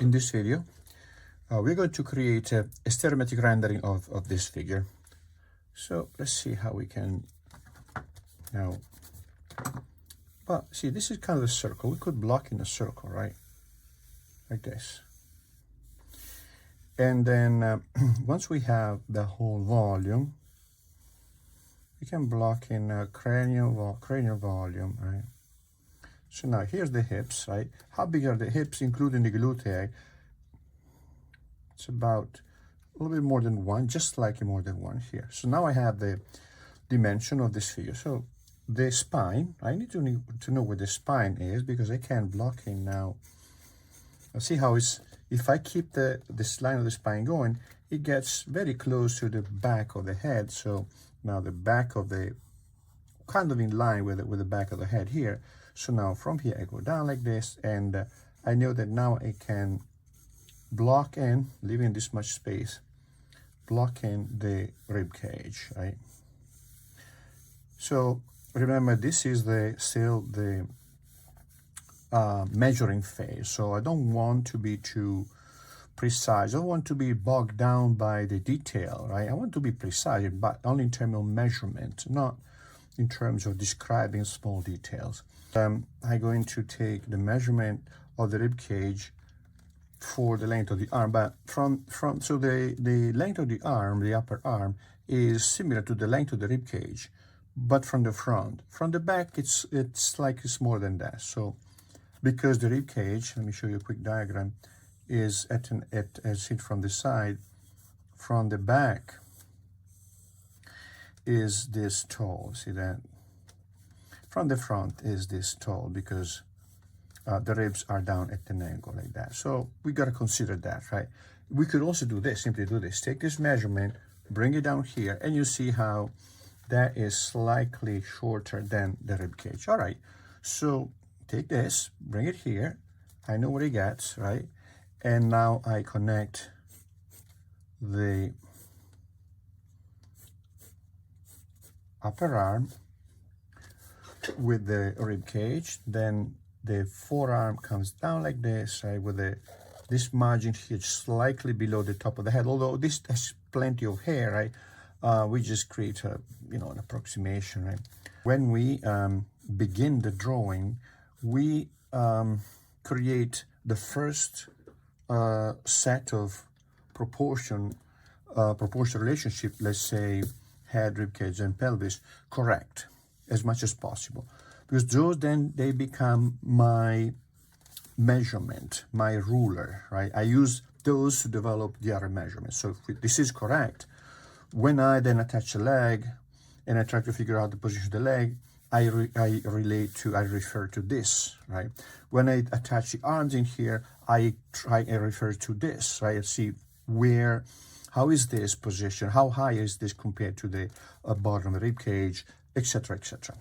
in this video, we're going to create a stereometric rendering of this figure. So let's see how we can now. Well, see, this is kind of a circle. We could block in a circle, right? Like this. And then once we have the whole volume, we can block in a cranial volume, right? So now here's the hips, right? How big are the hips, including the glutei? It's about a little bit more than one, just slightly more than one here. So now I have the dimension of this figure. So the spine, I need to know where the spine is because I can block in now. See how it's, if I keep this line of the spine going, it gets very close to the back of the head. So now the back of the, kind of in line with the back of the head here. So now from here I go down like this, and I know that now I can block in, leaving this much space, block in the rib cage, right? So remember, this is still the measuring phase, so I don't want to be too precise. I don't want to be bogged down by the detail, right? I want to be precise, but only in terms of measurement, not in terms of describing small details. I'm going to take the measurement of the rib cage for the length of the arm, but so the length of the arm, the upper arm, is similar to the length of the rib cage, but from the front. From the back, it's slightly smaller than that. So because the rib cage, let me show you a quick diagram, is as seen from the side, from the back is this tall. See that? From the front is this tall because the ribs are down at an angle like that. So we got to consider that, right? We could also do this, simply do this. Take this measurement, bring it down here, and you see how that is slightly shorter than the rib cage. All right, so take this, bring it here. I know what it gets, right? And now I connect the upper arm with the rib cage. Then the forearm comes down like this, right? With this margin here slightly below the top of the head. Although this has plenty of hair, right? We just create a, an approximation, right? When we begin the drawing, we create the first set of proportion relationship, let's say head, rib cage, and pelvis, correct as much as possible, because those then they become my measurement, my ruler, right? I use those to develop the other measurements. So if this is correct, when I then attach a leg and I try to figure out the position of the leg, I refer to this, right? When I attach the arms in here, I refer to this, right? I see how is this position, how high is this compared to the bottom of the rib cage, etc., etc.